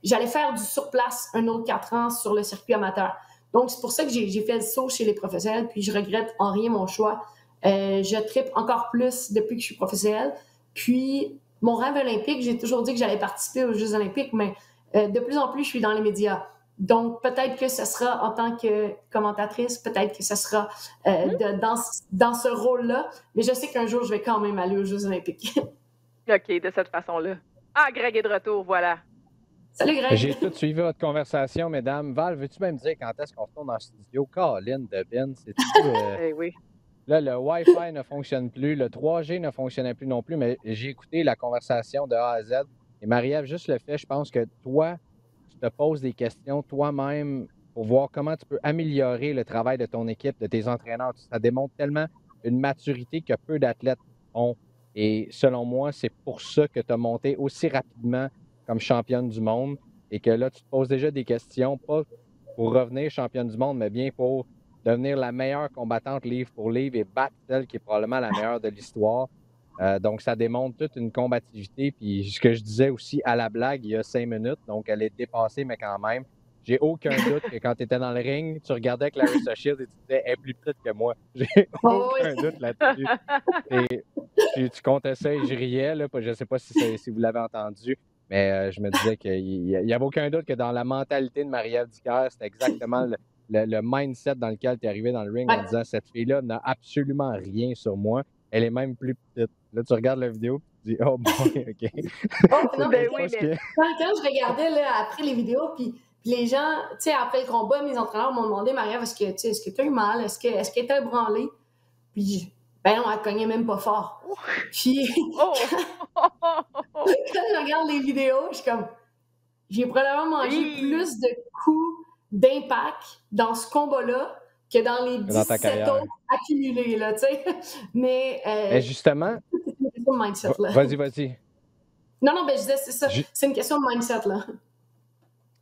j'allais faire du surplace un autre 4 ans sur le circuit amateur. Donc, c'est pour ça que j'ai fait le saut chez les professionnels, puis je regrette en rien mon choix. Je trippe encore plus depuis que je suis professionnelle. Puis, mon rêve olympique, j'ai toujours dit que j'allais participer aux Jeux olympiques, mais de plus en plus, je suis dans les médias. Donc, peut-être que ce sera en tant que commentatrice, peut-être que ce sera dans ce rôle-là, mais je sais qu'un jour, je vais quand même aller aux Jeux olympiques. OK, de cette façon-là. Ah, Greg est de retour, voilà. Salut, Greg. J'ai tout suivi votre conversation, mesdames. Val, veux-tu même dire quand est-ce qu'on retourne en studio? Caroline de Ben, c'est oui. Là, le Wi-Fi ne fonctionne plus, le 3G ne fonctionnait plus non plus, mais j'ai écouté la conversation de A à Z. Et Marie-Ève, juste le fait, je pense que toi, tu te poses des questions toi-même pour voir comment tu peux améliorer le travail de ton équipe, de tes entraîneurs. Ça démontre tellement une maturité que peu d'athlètes ont. Et selon moi, c'est pour ça que tu as monté aussi rapidement comme championne du monde et que là, tu te poses déjà des questions, pas pour revenir championne du monde, mais bien pour devenir la meilleure combattante livre pour livre et battre celle qui est probablement la meilleure de l'histoire. Donc, ça démontre toute une combativité. Puis, ce que je disais aussi à la blague il y a 5 minutes, donc elle est dépassée, mais quand même, j'ai aucun doute que quand tu étais dans le ring, tu regardais Claressa Shields et tu disais, elle est plus petite que moi. J'ai aucun doute là-dessus. Et tu comptais ça et je riais. Là, je ne sais pas si vous l'avez entendu, mais je me disais qu'il n'y avait aucun doute que dans la mentalité de Marie-Ève Dicker, c'était exactement le mindset dans lequel tu es arrivé dans le ring en disant cette fille-là n'a absolument rien sur moi. Elle est même plus petite. Là, tu regardes la vidéo et tu dis oh boy, OK. Non, mais oui, mais quand je regardais là, après les vidéos, puis les gens, tu sais, après le combat, mes entraîneurs m'ont demandé Marie-Ève, est-ce que tu as eu mal? Est-ce qu'elle t'a ébranlée? Puis, ben non, elle cognait même pas fort. Puis, quand je regarde les vidéos, je suis comme, j'ai probablement mangé plus de coups d'impact dans ce combat-là que dans les 17 autres accumulés, là, tu sais. Mais justement, c'est une question de mindset, là. Vas-y. Non, ben je disais, c'est ça. C'est une question de mindset, là.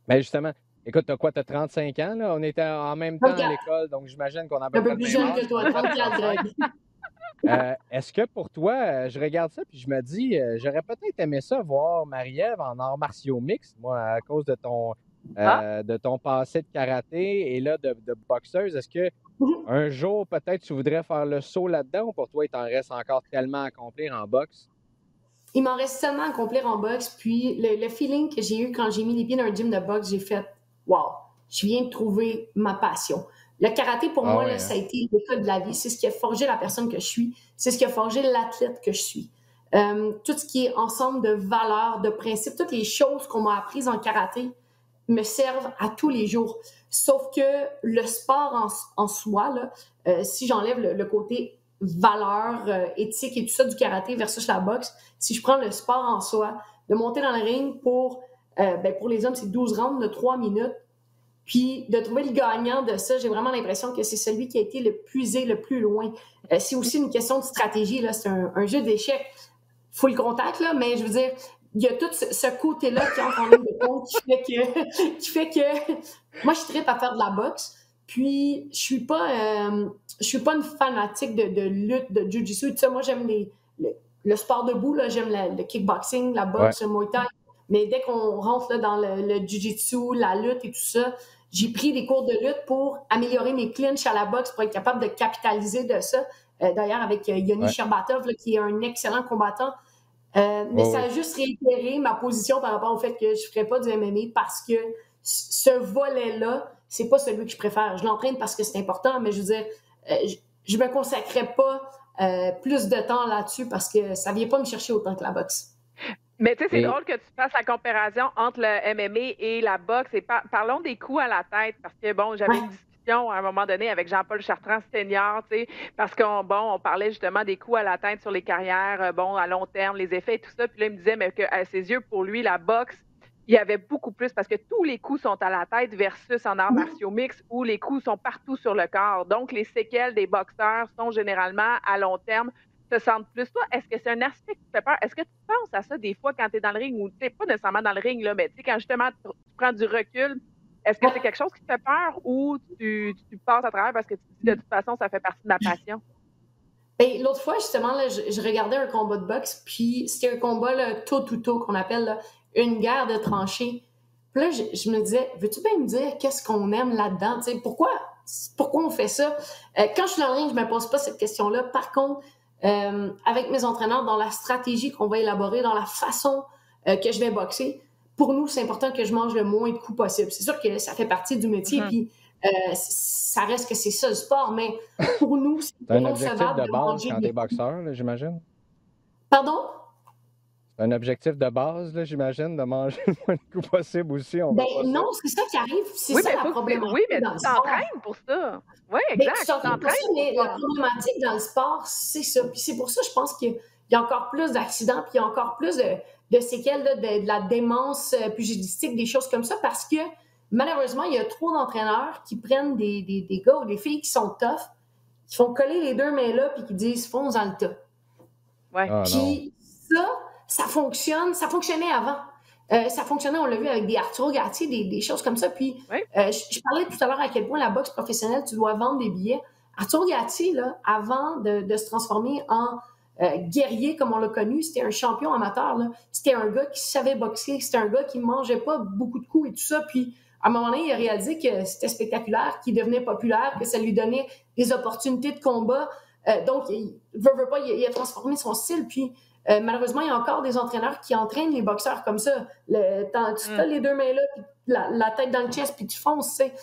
Ben justement, écoute, t'as 35 ans, là. On était en même temps à l'école, donc j'imagine qu'on a un peu plus jeune que toi, 34, Greg. Est-ce que pour toi, je regarde ça puis je me dis, j'aurais peut-être aimé ça voir Marie-Ève en arts martiaux mixtes, moi, à cause de ton passé de karaté et là de boxeuse. Est-ce que un jour, peut-être, tu voudrais faire le saut là-dedans ou pour toi, il t'en reste encore tellement à accomplir en boxe? Il m'en reste tellement à accomplir en boxe. Puis le feeling que j'ai eu quand j'ai mis les pieds dans un gym de boxe, j'ai fait « Wow, je viens de trouver ma passion ». Le karaté, pour moi, là, ça a été l'école de la vie. C'est ce qui a forgé la personne que je suis. C'est ce qui a forgé l'athlète que je suis. Tout ce qui est ensemble de valeurs, de principes, toutes les choses qu'on m'a apprises en karaté me servent à tous les jours. Sauf que le sport en soi, là, si j'enlève le côté valeur, éthique et tout ça du karaté versus la boxe, si je prends le sport en soi, de monter dans le ring pour les hommes, c'est 12 rounds de 3 minutes. Puis de trouver le gagnant de ça, j'ai vraiment l'impression que c'est celui qui a été le puisé le plus loin. C'est aussi une question de stratégie, là. C'est un jeu d'échecs. Full contact, là, mais je veux dire, il y a tout ce côté-là qui entre en ligne de compte qui fait que moi, je trippe à faire de la boxe. Puis, je suis pas une fanatique de lutte, de jiu-jitsu et tout ça. Moi, j'aime le sport debout, là. J'aime le kickboxing, la boxe, le muay thai. Mais dès qu'on rentre là, dans le jiu-jitsu, la lutte et tout ça, j'ai pris des cours de lutte pour améliorer mes clinches à la boxe, pour être capable de capitaliser de ça. D'ailleurs, avec Yoni Sherbatov, là, qui est un excellent combattant. Mais ça a juste réitéré ma position par rapport au fait que je ne ferais pas du MMA parce que ce volet-là, c'est pas celui que je préfère. Je l'entraîne parce que c'est important, mais je veux dire, je me consacrerais pas plus de temps là-dessus parce que ça vient pas me chercher autant que la boxe. Mais tu sais, c'est drôle que tu fasses la comparaison entre le MMA et la boxe. Et parlons des coups à la tête, parce que, bon, j'avais une discussion à un moment donné avec Jean-Paul Chartrand senior, tu sais, parce qu'on parlait justement des coups à la tête sur les carrières, à long terme, les effets et tout ça. Puis là, il me disait, mais qu'à ses yeux, pour lui, la boxe, il y avait beaucoup plus, parce que tous les coups sont à la tête versus en arts martiaux mixtes où les coups sont partout sur le corps. Donc, les séquelles des boxeurs sont généralement à long terme te sentent plus. Toi, est-ce que c'est un aspect qui te fait peur? Est-ce que tu penses à ça des fois quand tu es dans le ring ou tu n'es pas nécessairement dans le ring, là, mais tu sais, quand justement tu prends du recul, est-ce que c'est quelque chose qui te fait peur ou tu passes à travers parce que tu te dis de toute façon, ça fait partie de ma passion? Ben, l'autre fois, justement, là, je regardais un combat de boxe, puis c'était un combat toe-to-toe qu'on appelle là, une guerre de tranchées. Puis là, je me disais, veux-tu bien me dire qu'est-ce qu'on aime là-dedans? Tu sais, pourquoi on fait ça? Quand je suis dans le ring, je ne me pose pas cette question-là. Par contre, avec mes entraîneurs, dans la stratégie qu'on va élaborer, dans la façon que je vais boxer, pour nous, c'est important que je mange le moins de coups possible. C'est sûr que ça fait partie du métier, puis ça reste que c'est ça le sport, mais pour nous, c'est un objectif de base manger quand tu es boxeur, là, j'imagine? Pardon? C'est un objectif de base, là, j'imagine, de manger le moins de coups possible aussi. Non, c'est ça qui arrive. C'est ça la problématique. Oui, mais tu t'entraînes pour ça. Oui, exact. Tu t'entraînes pour ça, mais la problématique dans le sport, c'est ça. Puis c'est pour ça, je pense qu'il y a encore plus d'accidents, puis il y a encore plus de séquelles, là, de la démence pugilistique, des choses comme ça, parce que malheureusement, il y a trop d'entraîneurs qui prennent des gars ou des filles qui sont tough, qui font coller les deux mains là, puis qui disent « fonce dans le tas ». Ouais. Puis ça fonctionne, ça fonctionnait avant. Ça fonctionnait, on l'a vu avec des Arturo Gatti, des choses comme ça. Puis je parlais tout à l'heure à quel point la boxe professionnelle, tu dois vendre des billets. Arturo Gatti, là, avant de se transformer en guerrier comme on l'a connu, c'était un champion amateur. Là. C'était un gars qui savait boxer, c'était un gars qui ne mangeait pas beaucoup de coups et tout ça. Puis à un moment donné, il a réalisé que c'était spectaculaire, qu'il devenait populaire, que ça lui donnait des opportunités de combat. Donc, il a transformé son style. Puis malheureusement, il y a encore des entraîneurs qui entraînent les boxeurs comme ça. Tu as les deux mains là, puis la tête dans le chest, puis tu fonces. Tu sais.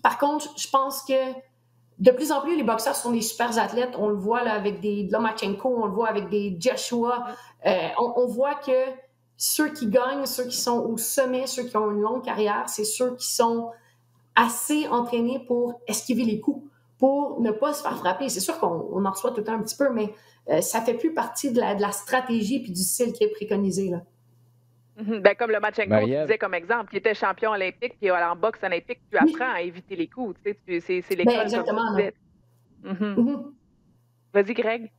Par contre, je pense que de plus en plus, les boxeurs sont des super athlètes. On le voit là, avec des Lomachenko, on le voit avec des Joshua. On voit que ceux qui gagnent, ceux qui sont au sommet, ceux qui ont une longue carrière, c'est ceux qui sont assez entraînés pour esquiver les coups, pour ne pas se faire frapper. C'est sûr qu'on en reçoit tout le temps un petit peu, mais ça fait plus partie de la stratégie puis du style qui est préconisé. Là. Ben, comme le Lomachenko, tu disais comme exemple, qui était champion olympique, puis en boxe olympique, tu apprends à éviter les coups. Tu sais, c'est l'école. Exactement. Vas-y, Greg.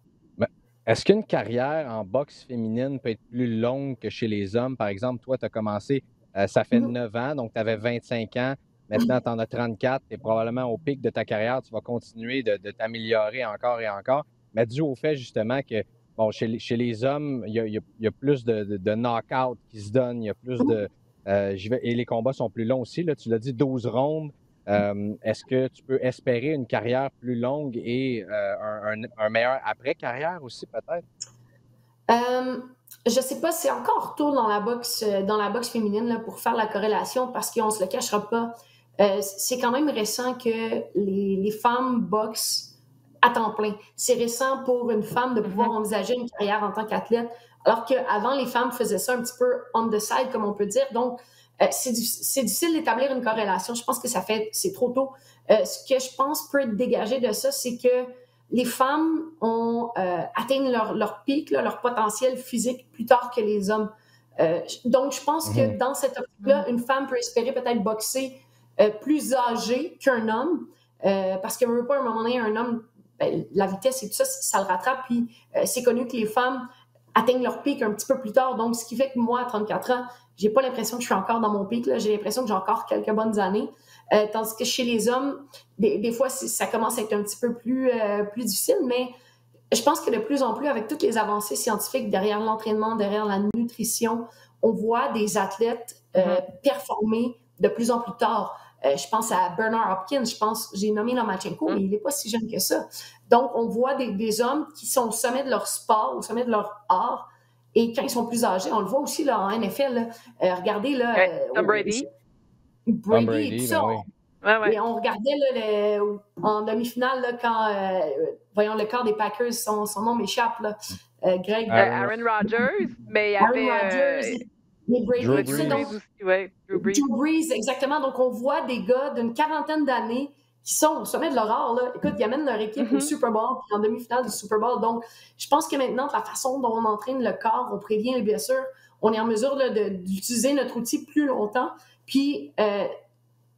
Est-ce qu'une carrière en boxe féminine peut être plus longue que chez les hommes? Par exemple, toi, tu as commencé, ça fait 9 ans, donc tu avais 25 ans. Maintenant, tu en as 34. Tu es probablement au pic de ta carrière. Tu vas continuer de t'améliorer encore et encore. Mais dû au fait, justement, que chez les hommes, il y a plus de knock-out qui se donnent. Il y a plus de... et les combats sont plus longs aussi. Là, tu l'as dit, 12 rondes. Est-ce que tu peux espérer une carrière plus longue et un meilleur après-carrière aussi, peut-être? Je sais pas, c'est encore tôt dans la boxe féminine là, pour faire la corrélation parce qu'on se le cachera pas. C'est quand même récent que les femmes boxent à temps plein. C'est récent pour une femme de pouvoir envisager une carrière en tant qu'athlète, alors qu'avant, les femmes faisaient ça un petit peu on the side, comme on peut dire. Donc, c'est difficile d'établir une corrélation. Je pense que c'est trop tôt. Ce que je pense peut être dégagé de ça, c'est que les femmes atteignent leur pic, leur potentiel physique plus tard que les hommes. Donc, je pense que dans cette optique-là, une femme peut espérer peut-être boxer plus âgée qu'un homme, parce que à un moment donné, un homme, la vitesse et tout ça, ça le rattrape, puis c'est connu que les femmes atteignent leur pic un petit peu plus tard. Donc, ce qui fait que moi, à 34 ans, j'ai pas l'impression que je suis encore dans mon pic. J'ai l'impression que j'ai encore quelques bonnes années. Tandis que chez les hommes, des fois, ça commence à être un petit peu plus difficile, mais je pense que de plus en plus, avec toutes les avancées scientifiques derrière l'entraînement, derrière la nutrition, on voit des athlètes performer de plus en plus tard. Je pense à Bernard Hopkins, j'ai nommé Lomachenko, mais il n'est pas si jeune que ça. Donc, on voit des hommes qui sont au sommet de leur sport, au sommet de leur art, et quand ils sont plus âgés, on le voit aussi là, en NFL. Regardez, là, Tom Brady. Brady et tout ça. Ouais. Et on regardait là, en demi-finale, là, quand, voyons, le corps des Packers, son nom m'échappe, là. Greg. Aaron Rodgers, mais il y avait... Aaron Rodgers, mais Brady, Drew tout ça, Brees. donc, Drew Brees. Drew Brees, exactement. Donc, on voit des gars d'une quarantaine d'années qui sont au sommet de leur art. Là. Écoute, ils amènent leur équipe au Super Bowl, puis en demi-finale du Super Bowl. Donc, je pense que maintenant, de la façon dont on entraîne le corps, on prévient les blessures, on est en mesure là, d'utiliser notre outil plus longtemps. Puis,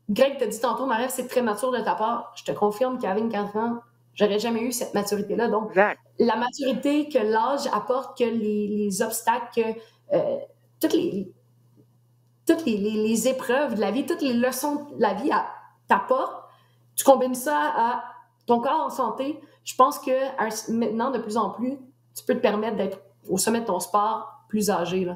Greg t'a dit tantôt, Marie-Ève, c'est très mature de ta part. Je te confirme qu'à 24 ans, j'aurais jamais eu cette maturité-là. Donc, la maturité que l'âge apporte, que les obstacles, que toutes les épreuves de la vie, toutes les leçons de la vie t'apportent, tu combines ça à ton corps en santé. Je pense que maintenant, de plus en plus, tu peux te permettre d'être au sommet de ton sport plus âgé, là.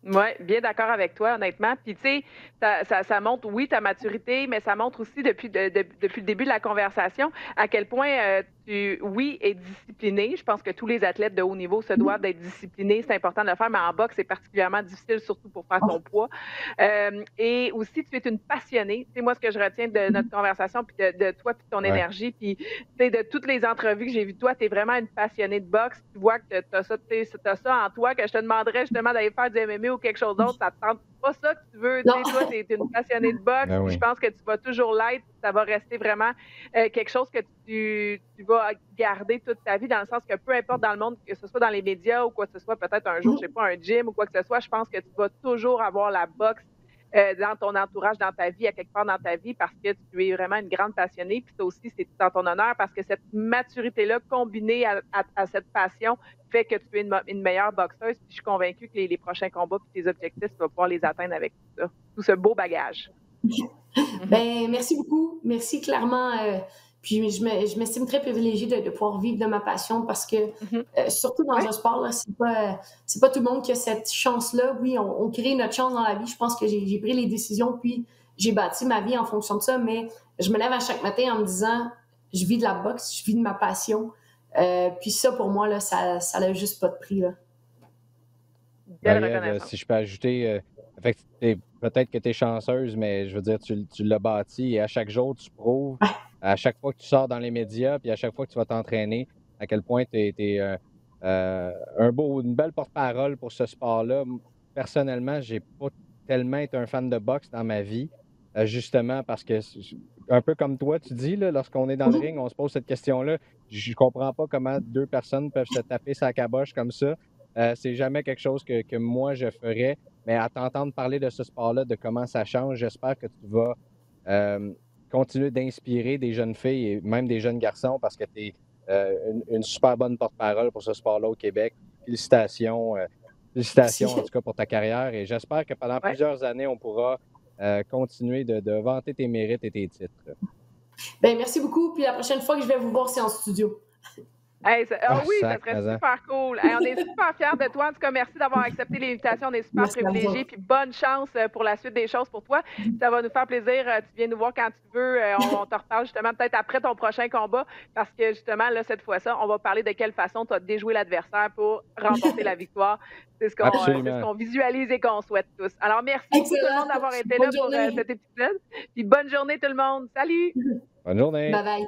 Oui, bien d'accord avec toi, honnêtement. Puis, tu sais, ça montre, oui, ta maturité, mais ça montre aussi depuis le début de la conversation à quel point tu, oui, es discipliné. Je pense que tous les athlètes de haut niveau se doivent d'être disciplinés. C'est important de le faire, mais en boxe, c'est particulièrement difficile, surtout pour faire ton poids. Et aussi, tu es une passionnée. Tu sais, moi, ce que je retiens de notre conversation, puis de toi, puis de ton énergie, puis, tu sais, de toutes les entrevues que j'ai vues de toi, tu es vraiment une passionnée de boxe. Tu vois que tu as ça en toi, que je te demanderais justement d'aller faire du MMA ou quelque chose d'autre, ça te tente pas ça que tu veux. Toi, tu es une passionnée de boxe. Ben oui. Je pense que tu vas toujours l'être. Ça va rester vraiment quelque chose que tu vas garder toute ta vie, dans le sens que peu importe dans le monde, que ce soit dans les médias ou quoi que ce soit, peut-être un jour, je sais pas, un gym ou quoi que ce soit, je pense que tu vas toujours avoir la boxe dans ton entourage, dans ta vie, à quelque part dans ta vie, parce que tu es vraiment une grande passionnée. Puis ça aussi, c'est dans ton honneur, parce que cette maturité-là, combinée à cette passion, fait que tu es une meilleure boxeuse. Puis je suis convaincue que les prochains combats puis tes objectifs, tu vas pouvoir les atteindre avec tout ça, tout ce beau bagage. Ben, merci beaucoup. Merci, clairement. Puis je m'estime très privilégiée de pouvoir vivre de ma passion, parce que, surtout dans un sport, là, c'est pas tout le monde qui a cette chance-là. Oui, on crée notre chance dans la vie. Je pense que j'ai pris les décisions, puis j'ai bâti ma vie en fonction de ça, mais je me lève à chaque matin en me disant, je vis de la boxe, je vis de ma passion. Puis ça, pour moi, là, ça n'a juste pas de prix, là. Si je peux ajouter, peut-être que tu es chanceuse, mais je veux dire, tu l'as bâti, et à chaque jour, tu prouves, à chaque fois que tu sors dans les médias, puis à chaque fois que tu vas t'entraîner, à quel point tu es une belle porte-parole pour ce sport-là. Personnellement, j'ai pas tellement été un fan de boxe dans ma vie, justement parce que, un peu comme toi, tu dis, là, lorsqu'on est dans le ring, on se pose cette question-là. Je comprends pas comment deux personnes peuvent se taper sa caboche comme ça. C'est jamais quelque chose que moi je ferais, mais à t'entendre parler de ce sport-là, de comment ça change, j'espère que tu vas continuer d'inspirer des jeunes filles et même des jeunes garçons, parce que tu es une super bonne porte-parole pour ce sport-là au Québec. Félicitations en tout cas pour ta carrière, et j'espère que pendant plusieurs années, on pourra continuer de vanter tes mérites et tes titres. Ben, merci beaucoup, puis la prochaine fois que je vais vous voir, c'est en studio. Oui, ça serait super cool. On est super fiers de toi. En tout cas, merci d'avoir accepté l'invitation. On est super privilégiés. Puis bonne chance pour la suite des choses pour toi. Ça va nous faire plaisir. Tu viens nous voir quand tu veux. On te reparle justement peut-être après ton prochain combat, parce que justement, là, cette fois-ci, on va parler de quelle façon tu as déjoué l'adversaire pour remporter la victoire. C'est ce qu'on visualise et qu'on souhaite tous. Alors, merci tout le monde d'avoir été là pour cet épisode. Puis bonne journée tout le monde. Salut! Bonne journée! Bye bye!